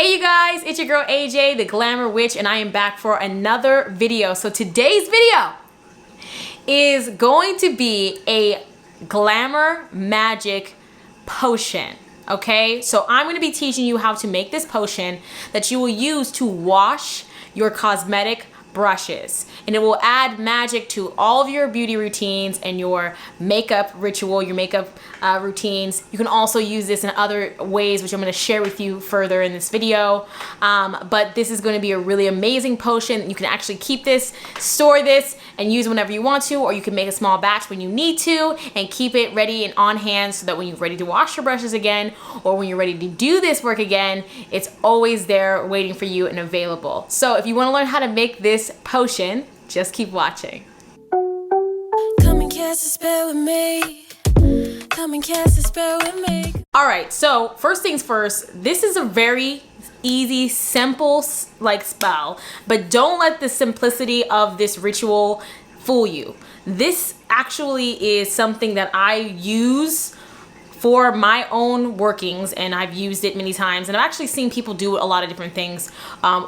Hey you guys, it's your girl AJ, the Glamour Witch, and I am back for another video. So today's video is going to be a Glamour magic potion, okay? So I'm going to be teaching you how to make this potion that you will use to wash your cosmetic brushes, and it will add magic to all of your beauty routines and your makeup ritual, your makeup routines. You can also use this in other ways, which I'm going to share with you further in this video. But this is going to be a really amazing potion. You can actually keep this, store this, and use it whenever you want to, or you can make a small batch when you need to and keep it ready and on hand so that when you're ready to wash your brushes again, or when you're ready to do this work again, it's always there waiting for you and available. So if you want to learn how to make this potion, just keep watching. Come and cast a spell with me. Come and cast a spell with me. All right, so first things first, this is a very easy, simple spell, but don't let the simplicity of this ritual fool you. This actually is something that I use for my own workings, and I've used it many times, and I've actually seen people do a lot of different things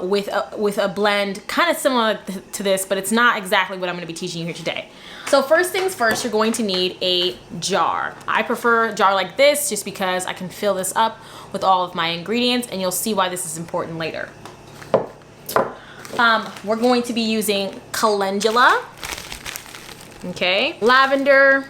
with a blend kind of similar to this, but it's not exactly what I'm going to be teaching you here today. So first things first, you're going to need a jar. I prefer a jar like this just because I can fill this up with all of my ingredients, and you'll see why this is important later. We're going to be using calendula, okay, lavender,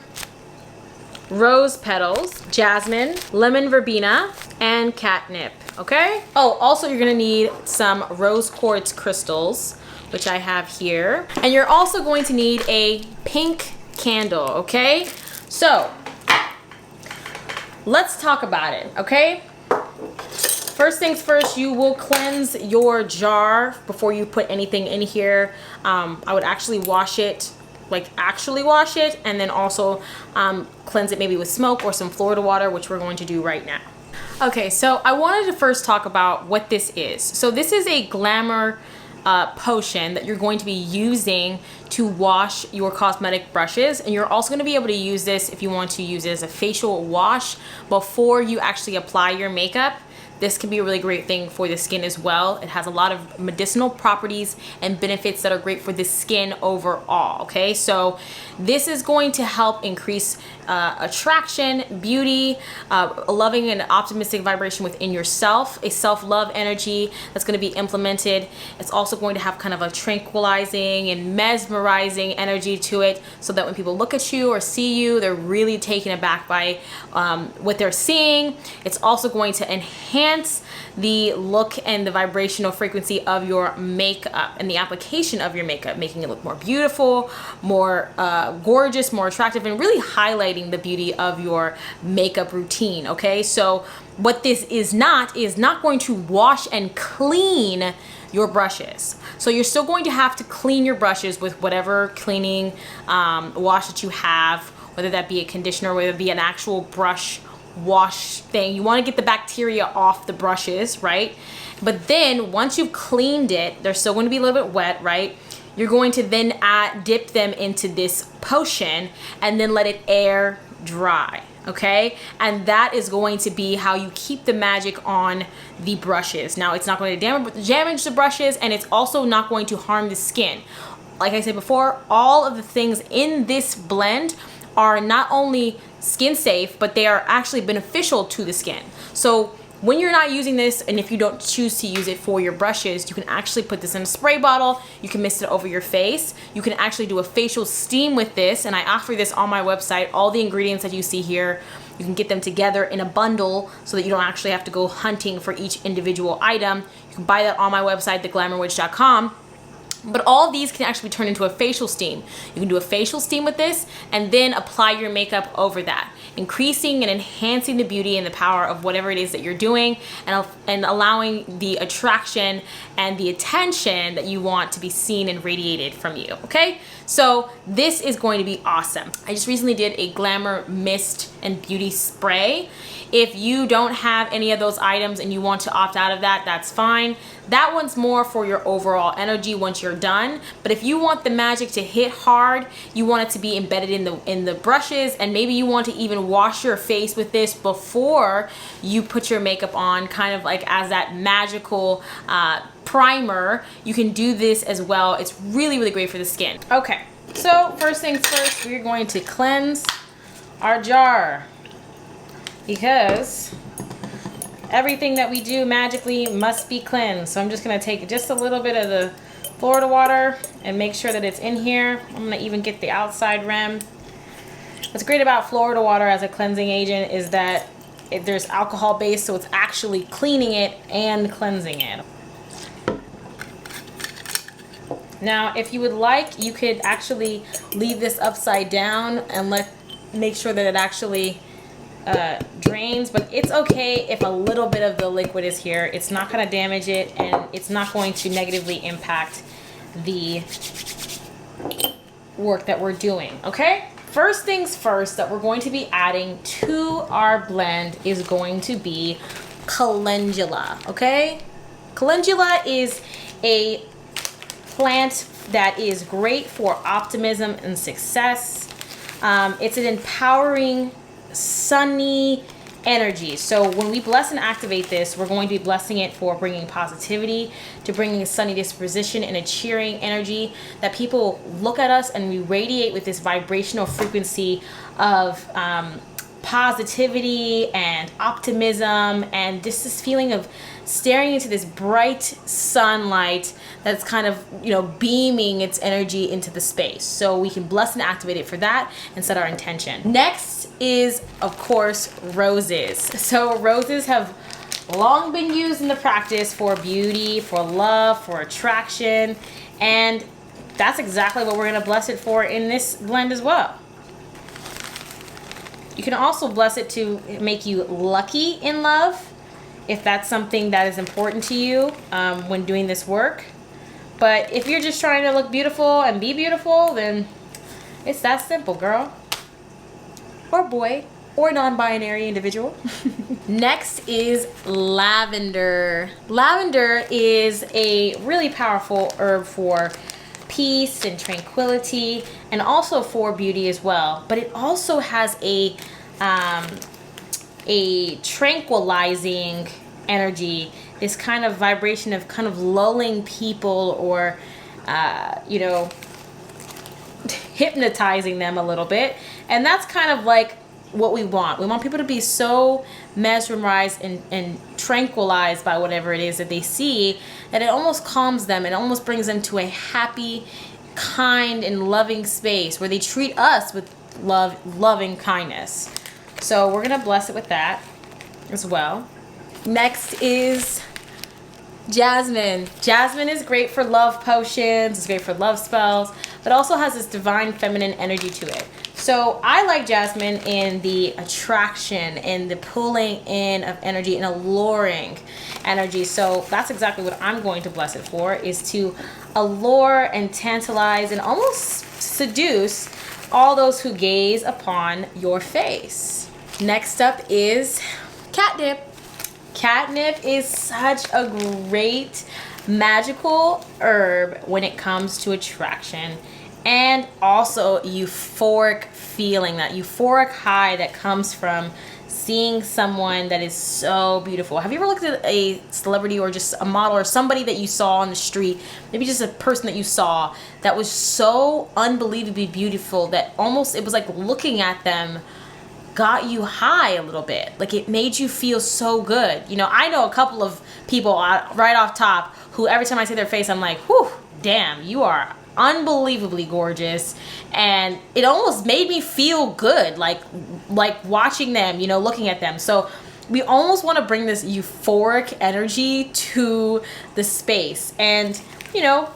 rose petals, jasmine, lemon verbena, and catnip, okay? Oh, also you're gonna need some rose quartz crystals, which I have here. And you're also going to need a pink candle, okay? So, let's talk about it, okay? First things first, you will cleanse your jar before you put anything in here. I would actually wash it, and then also cleanse it maybe with smoke or some Florida water, which we're going to do right now. Okay, so I wanted to first talk about what this is. So this is a Glamour potion that you're going to be using to wash your cosmetic brushes, and you're also going to be able to use this if you want to use it as a facial wash before you actually apply your makeup. This can be a really great thing for the skin as well. It has a lot of medicinal properties and benefits that are great for the skin overall, okay? So this is going to help increase attraction, beauty, a loving and optimistic vibration within yourself, a self-love energy that's going to be implemented. It's also going to have kind of a tranquilizing and mesmerizing energy to it, so that when people look at you or see you, they're really taken aback by what they're seeing. It's also going to enhance the look and the vibrational frequency of your makeup and the application of your makeup, making it look more beautiful, more gorgeous, more attractive, and really highlighting the beauty of your makeup routine, okay? So what this is not going to wash and clean your brushes. So you're still going to have to clean your brushes with whatever cleaning wash that you have, whether that be a conditioner, whether it be an actual brush wash thing. You want to get the bacteria off the brushes, right? But then once you've cleaned it, they're still going to be a little bit wet, right? You're going to then dip them into this potion and then let it air dry, okay? And that is going to be how you keep the magic on the brushes. Now, it's not going to damage the brushes, and it's also not going to harm the skin. Like I said before, all of the things in this blend are not only skin safe, but they are actually beneficial to the skin. So when you're not using this, and if you don't choose to use it for your brushes, you can actually put this in a spray bottle. You can mist it over your face. You can actually do a facial steam with this, and I offer this on my website. All the ingredients that you see here, you can get them together in a bundle so that you don't actually have to go hunting for each individual item. You can buy that on my website, theglamourwitch.com. But all of these can actually be turned into a facial steam. You can do a facial steam with this and then apply your makeup over that, increasing and enhancing the beauty and the power of whatever it is that you're doing, and allowing the attraction and the attention that you want to be seen and radiated from you, okay? So this is going to be awesome. I just recently did a Glamour mist and beauty spray. If you don't have any of those items and you want to opt out of that, that's fine. That one's more for your overall energy once you're done. But if you want the magic to hit hard, you want it to be embedded in the brushes, and maybe you want to even can wash your face with this before you put your makeup on, kind of like as that magical primer. You can do this as well. It's really, really great for the skin. Okay, so first things first, we're going to cleanse our jar, because everything that we do magically must be cleansed. So I'm just gonna take just a little bit of the Florida water and make sure that it's in here. I'm gonna even get the outside rim. What's great about Florida water as a cleansing agent is that there's alcohol based, so it's actually cleaning it and cleansing it. Now, if you would like, you could actually leave this upside down and make sure that it actually drains, but it's okay if a little bit of the liquid is here. It's not going to damage it, and it's not going to negatively impact the work that we're doing, okay? First things first that we're going to be adding to our blend is going to be calendula, okay? Calendula is a plant that is great for optimism and success. It's an empowering, sunny energy. So when we bless and activate this, we're going to be blessing it for bringing positivity, to bringing a sunny disposition and a cheering energy, that people look at us and we radiate with this vibrational frequency of positivity and optimism, and just this feeling of staring into this bright sunlight that's kind of, you know, beaming its energy into the space. So we can bless and activate it for that and set our intention. Next is, of course, roses. So roses have long been used in the practice for beauty, for love, for attraction, and that's exactly what we're going to bless it for in this blend as well. You can also bless it to make you lucky in love, if that's something that is important to you when doing this work. But if you're just trying to look beautiful and be beautiful, then it's that simple, girl. Or boy, or non-binary individual. Next is lavender. Lavender is a really powerful herb for peace and tranquility, and also for beauty as well. But it also has a tranquilizing energy, this kind of vibration of kind of lulling people, or you know, hypnotizing them a little bit. And that's kind of like what we want. We want people to be so mesmerized and tranquilized by whatever it is that they see, that it almost calms them. It almost brings them to a happy, kind, and loving space where they treat us with loving kindness. So we're gonna bless it with that as well. Next is jasmine. Jasmine is great for love potions, it's great for love spells, but also has this divine feminine energy to it. So I like jasmine in the attraction and the pulling in of energy and alluring energy. So that's exactly what I'm going to bless it for, is to allure and tantalize and almost seduce all those who gaze upon your face. Next up is catnip. Catnip is such a great magical herb when it comes to attraction, and also euphoric feeling, that euphoric high that comes from seeing someone that is so beautiful. Have you ever looked at a celebrity or just a model or somebody that you saw on the street, maybe just a person that you saw that was so unbelievably beautiful that almost it was like looking at them got you high a little bit, like it made you feel so good? You know, I know a couple of people right off top who every time I see their face, I'm like, whew, damn, you are unbelievably gorgeous, and it almost made me feel good, like watching them, you know, looking at them. So we almost want to bring this euphoric energy to the space, and you know,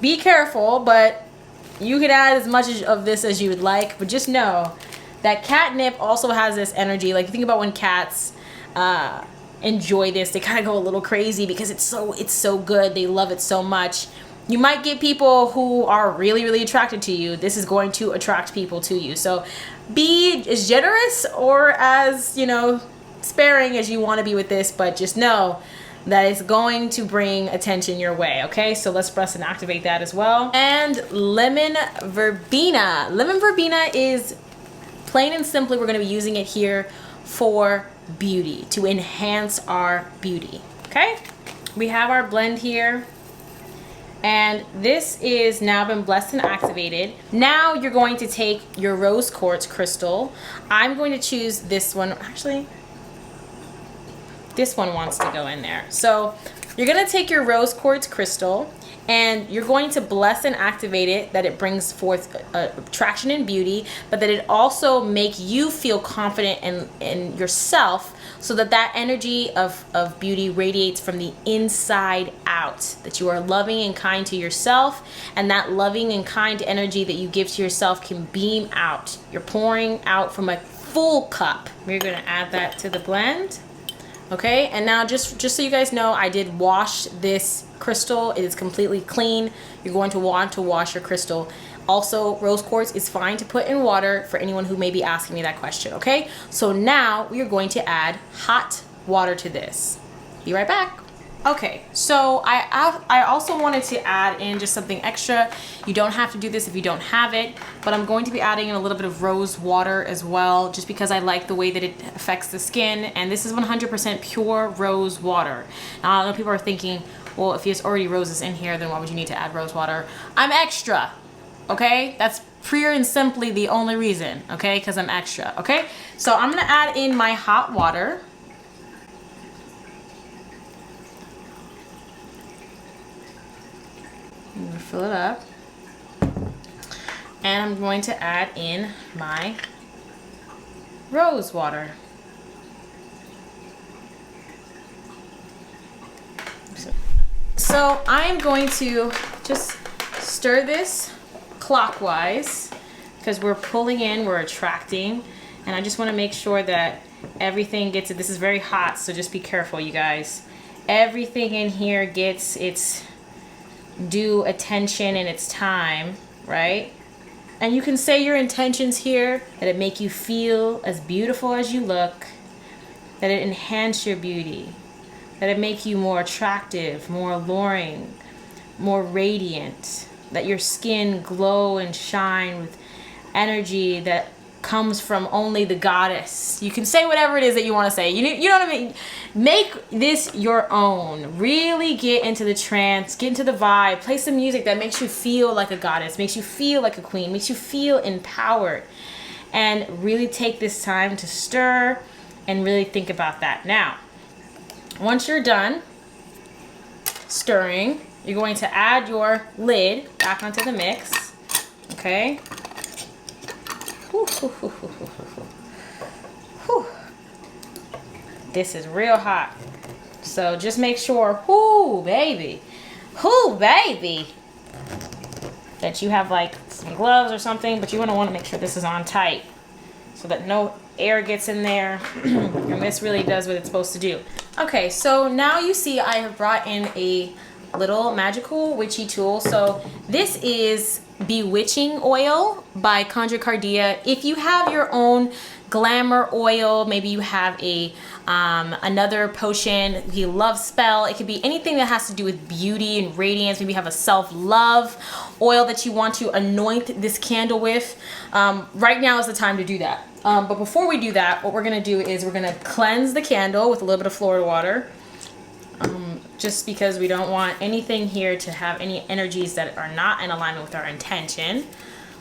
be careful, but you can add as much of this as you would like, but just know that catnip also has this energy. Like, think about when cats enjoy this, they kind of go a little crazy because it's so good, they love it so much. You might get people who are really, really attracted to you. This is going to attract people to you. So be as generous or as, you know, sparing as you want to be with this, but just know that it's going to bring attention your way, okay? So let's press and activate that as well. And lemon verbena. Lemon verbena is plain and simply, we're going to be using it here for beauty, to enhance our beauty. Okay, we have our blend here, and this is now been blessed and activated. Now you're going to take your rose quartz crystal. I'm going to choose this one. Actually, this one wants to go in there. So you're going to take your rose quartz crystal and you're going to bless and activate it, that it brings forth attraction and beauty, but that it also make you feel confident in yourself, so that that energy of beauty radiates from the inside out, that you are loving and kind to yourself, and that loving and kind energy that you give to yourself can beam out. You're pouring out from a full cup. We're going to add that to the blend. Okay, and now just so you guys know, I did wash this crystal. It is completely clean. You're going to want to wash your crystal. Also, rose quartz is fine to put in water for anyone who may be asking me that question, okay? So now we are going to add hot water to this. Be right back. Okay, so I also wanted to add in just something extra. You don't have to do this if you don't have it, but I'm going to be adding in a little bit of rose water as well, just because I like the way that it affects the skin. And this is 100% pure rose water. Now, I know people are thinking, well, if there's already roses in here, then why would you need to add rose water? I'm extra, okay? That's pure and simply the only reason, okay? Because I'm extra, okay? So I'm gonna add in my hot water. I'm gonna fill it up. And I'm going to add in my rose water. So I am going to just stir this clockwise, because we're pulling in, we're attracting, and I just want to make sure that everything gets it. This is very hot, so just be careful, you guys. Everything in here gets its due attention and its time, right? And you can say your intentions here, that it make you feel as beautiful as you look, that it enhance your beauty, that it make you more attractive, more alluring, more radiant, that your skin glow and shine with energy that comes from only the goddess. You can say whatever it is that you want to say. You know what I mean? Make this your own. Really get into the trance, get into the vibe, play some music that makes you feel like a goddess, makes you feel like a queen, makes you feel empowered. And really take this time to stir and really think about that. Now, once you're done stirring, you're going to add your lid back onto the mix, okay? Whew. This is real hot. So just make sure, baby, that you have like some gloves or something, but you want to make sure this is on tight so that no air gets in there. And this really does what it's supposed to do. Okay, so now you see I have brought in a little Magickal witchy tool. So this is Bewitching Oil by Conjure Cardia. If you have your own Glamour oil, maybe you have a another potion, you love spell, it could be anything that has to do with beauty and radiance. Maybe you have a self-love oil that you want to anoint this candle with. Right now is the time to do that. But before we do that, what we're gonna do is we're gonna cleanse the candle with a little bit of Florida water. Just because we don't want anything here to have any energies that are not in alignment with our intention.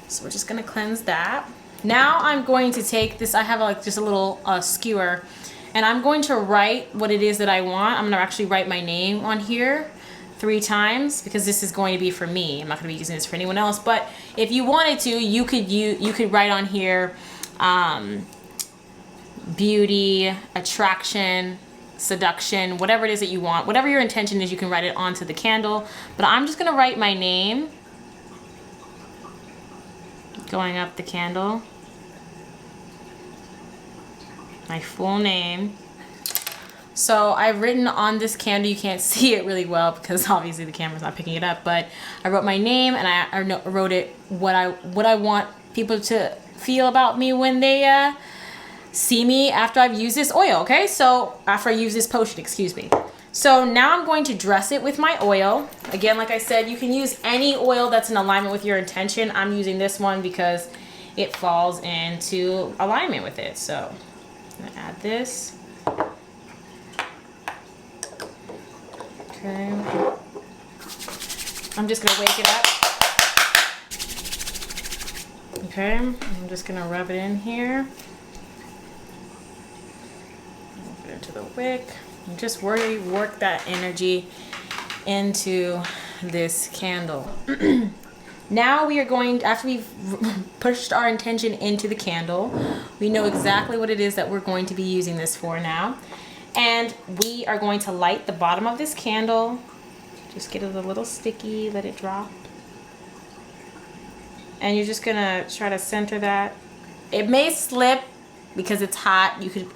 So we're just gonna cleanse that. Now I'm going to take this, I have like just a little skewer, and I'm going to write what it is that I want. I'm gonna actually write my name on here 3 times, because this is going to be for me. I'm not gonna be using this for anyone else, but if you wanted to, you could write on here beauty, attraction, seduction, whatever it is that you want, whatever your intention is, you can write it onto the candle. But I'm just gonna write my name going up the candle, my full name. So I've written on this candle, you can't see it really well because obviously the camera's not picking it up, but I wrote my name, and I wrote it what I want people to feel about me when they see me after I've used this oil, okay? So after I use this potion, excuse me. So now I'm going to dress it with my oil. Again, like I said, you can use any oil that's in alignment with your intention. I'm using this one because it falls into alignment with it. So I'm gonna add this. Okay. I'm just gonna wake it up. Okay, I'm just gonna rub it in here. Move it into the wick. And just really work that energy into this candle. Now we are going, after we've pushed our intention into the candle, we know exactly what it is that we're going to be using this for now. And we are going to light the bottom of this candle. Just get it a little sticky, let it drop. And you're just gonna try to center that. It may slip because it's hot. You could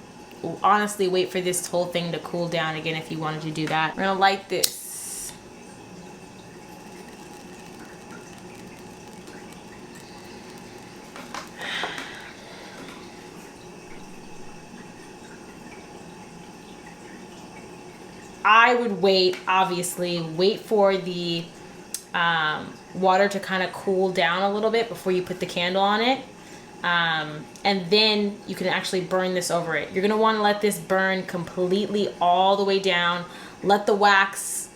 honestly wait for this whole thing to cool down again if you wanted to do that. We're gonna light this. I would wait, obviously, wait for the water to kind of cool down a little bit before you put the candle on it. And then you can actually burn this over it. You're going to want to let this burn completely all the way down. Let the wax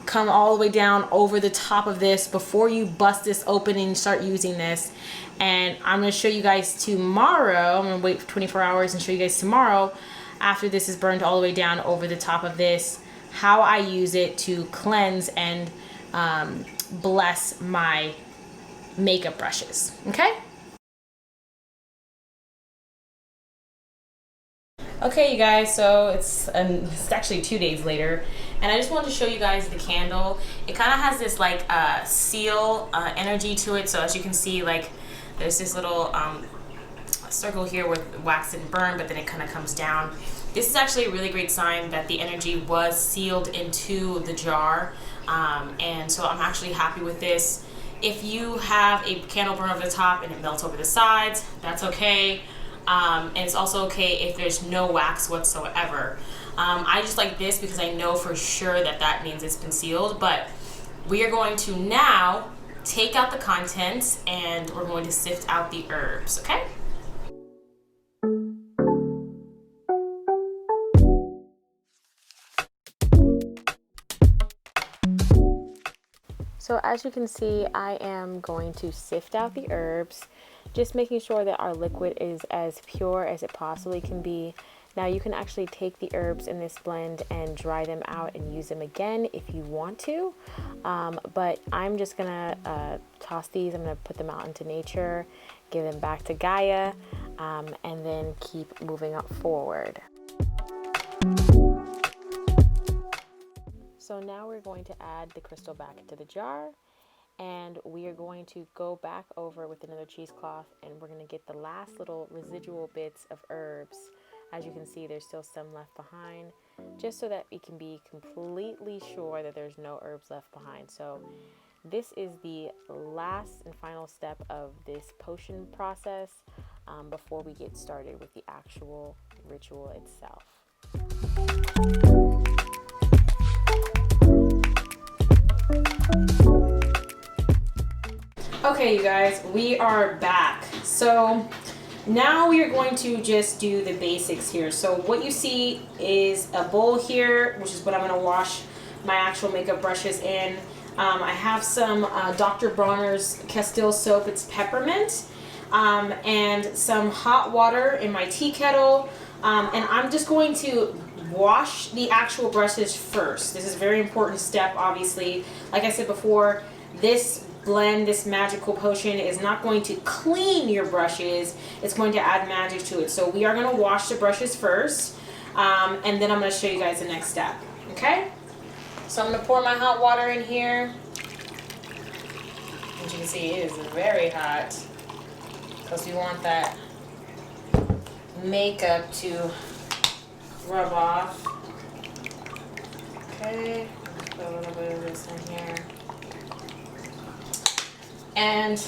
come all the way down over the top of this before you bust this open and start using this. And I'm going to show you guys tomorrow. I'm going to wait for 24 hours and show you guys tomorrow, after this is burned all the way down over the top of this, how I use it to cleanse and bless my makeup brushes. Okay? Okay, you guys, so it's actually 2 days later, and I just wanted to show you guys the candle. It kind of has this like seal energy to it. So as you can see, like there's this little circle here with wax and burn, but then it kind of comes down. This is actually a really great sign that the energy was sealed into the jar, and so I'm actually happy with this. If you have a candle burn over the top and it melts over the sides, that's okay. And it's also okay if there's no wax whatsoever. I just like this because I know for sure that that means it's been sealed. But we are going to now take out the contents and we're going to sift out the herbs, okay? So as you can see, I am going to sift out the herbs, just making sure that our liquid is as pure as it possibly can be. Now you can actually take the herbs in this blend and dry them out and use them again if you want to. But I'm just gonna toss these, I'm gonna put them out into nature, give them back to Gaia, and then keep moving up forward. So now we're going to add the crystal back into the jar, and we are going to go back over with another cheesecloth, and we're going to get the last little residual bits of herbs. As you can see, there's still some left behind, just so that we can be completely sure that there's no herbs left behind. So this is the last and final step of this potion process before we get started with the actual ritual itself. Okay, you guys, we are back. So now we are going to just do the basics here. So what you see is a bowl here, which is what I'm going to wash my actual makeup brushes in. I have some Dr. Bronner's Castile soap, it's peppermint, and some hot water in my tea kettle. And I'm just going to wash the actual brushes first. This is a very important step, obviously. Like I said before, this blend, this magical potion is not going to clean your brushes, it's going to add magic to it. So we are going to wash the brushes first, and then I'm going to show you guys the next step. Okay, so I'm going to pour my hot water in here. As you can see, it is very hot because we want that makeup to rub off. Okay, put a little bit of this in here. And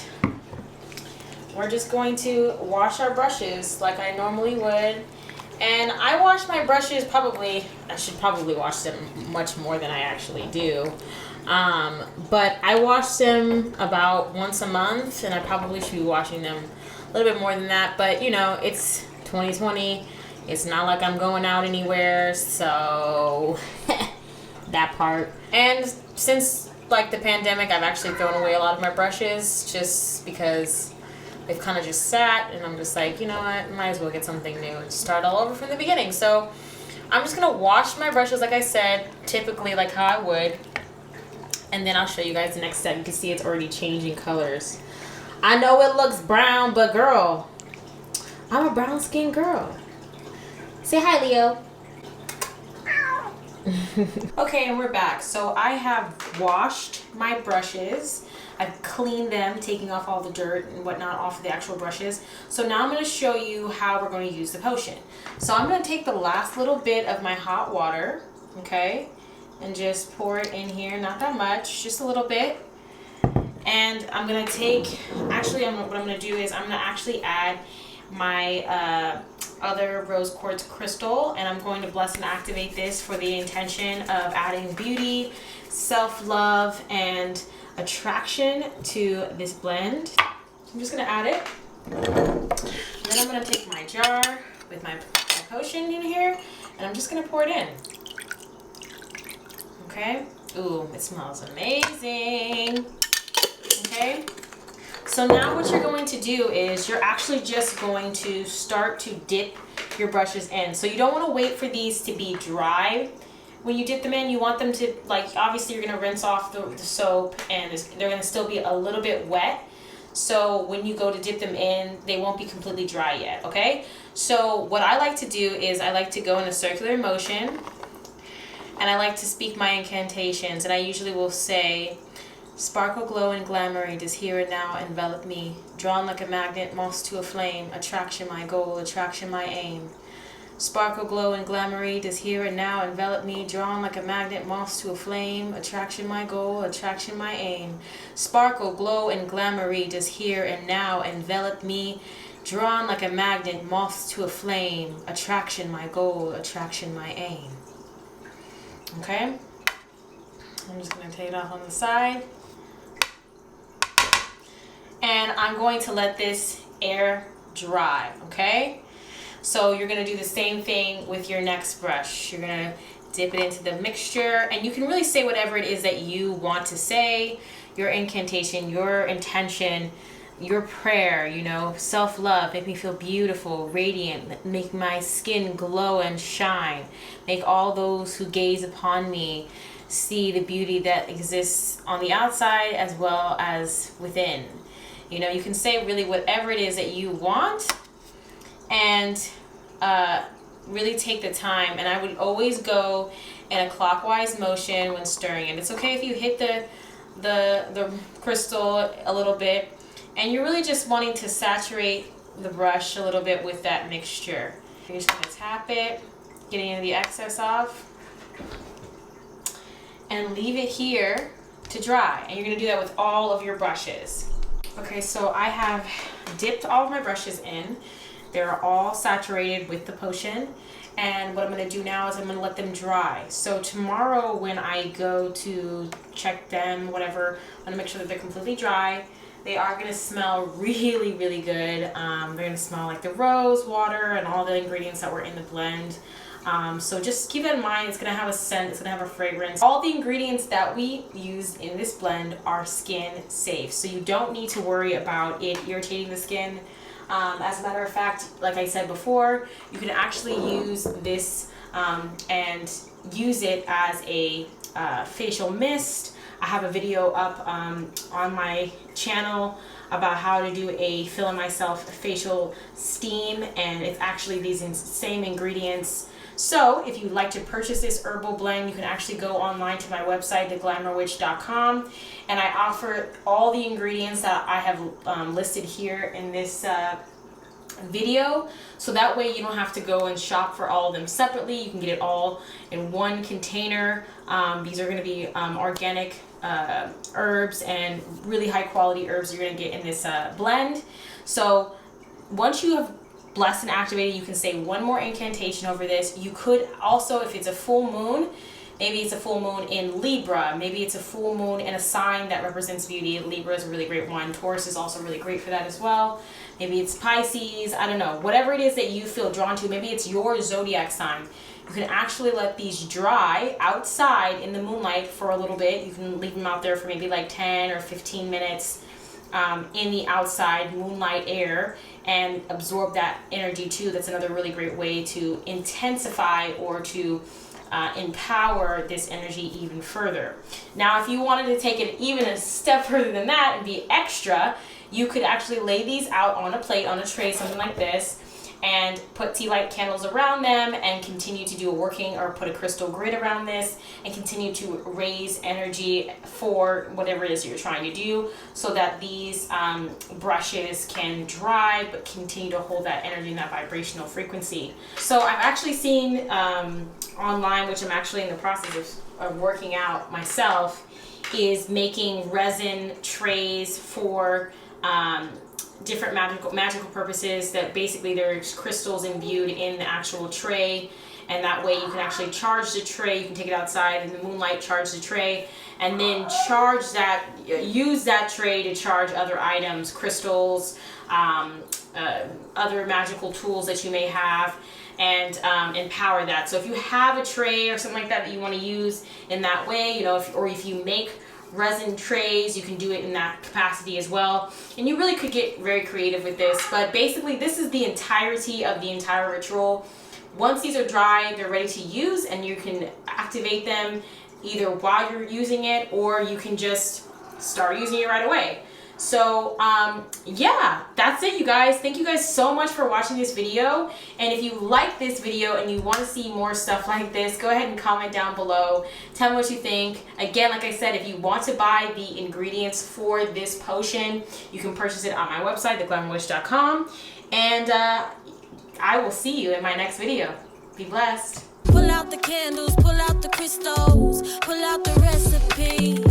we're just going to wash our brushes like I normally would. And I wash my brushes I should probably wash them much more than I actually do. But I wash them about once a month, and I probably should be washing them little bit more than that, but you know, it's 2020. It's not like I'm going out anywhere, so that part. And since like the pandemic, I've actually thrown away a lot of my brushes just because they've kind of just sat, and I'm just like, you know what, might as well get something new and start all over from the beginning. So I'm just gonna wash my brushes like I said, typically like how I would, and then I'll show you guys the next step. You can see it's already changing colors. I know it looks brown, but girl, I'm a brown skinned girl. Say hi, Leo. Okay, and we're back. So I have washed my brushes. I've cleaned them, taking off all the dirt and whatnot off of the actual brushes. So now I'm going to show you how we're going to use the potion. So I'm going to take the last little bit of my hot water, okay, and just pour it in here. Not that much, just a little bit. And I'm going to take, actually what I'm going to do is I'm going to actually add my other rose quartz crystal, and I'm going to bless and activate this for the intention of adding beauty, self-love, and attraction to this blend. I'm just going to add it. And then I'm going to take my jar with my potion in here, and I'm just going to pour it in. Okay. Ooh, it smells amazing. Okay. So now what you're going to do is you're actually just going to start to dip your brushes in. So you don't want to wait for these to be dry. When you dip them in, you want them to, like, obviously you're going to rinse off the soap, and they're going to still be a little bit wet. So when you go to dip them in, they won't be completely dry yet, okay? So what I like to do is I like to go in a circular motion, and I like to speak my incantations, and I usually will say, sparkle, glow, and glamour does here and now envelop me. Drawn like a magnet, moths to a flame. Attraction my goal, attraction my aim. Sparkle, glow, and glamour does here and now envelop me. Drawn like a magnet, moths to a flame. Attraction my goal, attraction my aim. Sparkle, glow, and glamour does here and now envelop me. Drawn like a magnet, moths to a flame. Attraction my goal, attraction my aim. Okay? I'm just going to take it off on the side. And I'm going to let this air dry, okay? So you're going to do the same thing with your next brush. You're going to dip it into the mixture, and you can really say whatever it is that you want to say, your incantation, your intention, your prayer, you know, self-love, make me feel beautiful, radiant, make my skin glow and shine, make all those who gaze upon me see the beauty that exists on the outside as well as within. You know, you can say really whatever it is that you want, and really take the time. And I would always go in a clockwise motion when stirring it. It's okay if you hit the crystal a little bit, and you're really just wanting to saturate the brush a little bit with that mixture. You're just going to tap it, getting any of the excess off, and leave it here to dry. And you're going to do that with all of your brushes. Okay, so I have dipped all of my brushes in. They're all saturated with the potion. And what I'm going to do now is I'm going to let them dry. So tomorrow when I go to check them, whatever, I'm going to make sure that they're completely dry. They are going to smell really, really good. They're going to smell like the rose water and all the ingredients that were in the blend. So just keep that in mind. It's going to have a scent. It's going to have a fragrance. All the ingredients that we use in this blend are skin safe. So you don't need to worry about it irritating the skin. As a matter of fact, like I said before, you can actually use this and use it as a facial mist. I have a video up on my channel about how to do a Fill in Myself facial steam, and it's actually these same ingredients. So if you'd like to purchase this herbal blend, you can actually go online to my website, theglamourwitch.com, and I offer all the ingredients that I have listed here in this video, so that way you don't have to go and shop for all of them separately. You can get it all in one container. These are going to be organic herbs and really high quality herbs you're going to get in this blend. So once you have blessed and activated, you can say one more incantation over this. You could also, if it's a full moon, Maybe it's a full moon in Libra. Maybe it's a full moon in a sign that represents beauty. Libra is a really great one. Taurus is also really great for that as well. Maybe it's Pisces. I don't know. Whatever it is that you feel drawn to, maybe it's your zodiac sign. You can actually let these dry outside in the moonlight for a little bit. You can leave them out there for maybe like 10 or 15 minutes in the outside moonlight air and absorb that energy too. That's another really great way to intensify or to empower this energy even further. Now, if you wanted to take it even a step further than that and be extra, you could actually lay these out on a plate, on a tray, something like this, and put tea light candles around them and continue to do a working, or put a crystal grid around this and continue to raise energy for whatever it is you're trying to do, so that these brushes can dry but continue to hold that energy and that vibrational frequency. So I've actually seen online, which I'm actually in the process of working out myself, is making resin trays for different magical purposes, that basically there's crystals imbued in the actual tray, and that way you can actually charge the tray. You can take it outside in the moonlight, charge the tray, and then use that tray to charge other items, crystals, other magical tools that you may have, and empower that. So if you have a tray or something like that that you want to use in that way, you know, if you make resin trays, you can do it in that capacity as well. And you really could get very creative with this, but basically this is the entirety of the entire ritual. Once these are dry, they're ready to use, and you can activate them either while you're using it, or you can just start using it right away. So yeah, that's it, you guys. Thank you guys so much for watching this video, and if you like this video and you want to see more stuff like this, go ahead and comment down below. Tell me what you think. Again, like I said, if you want to buy the ingredients for this potion, you can purchase it on my website, theglamourwitch.com, and I will see you in my next video. Be blessed. Pull out the candles, pull out the crystals, pull out the recipe.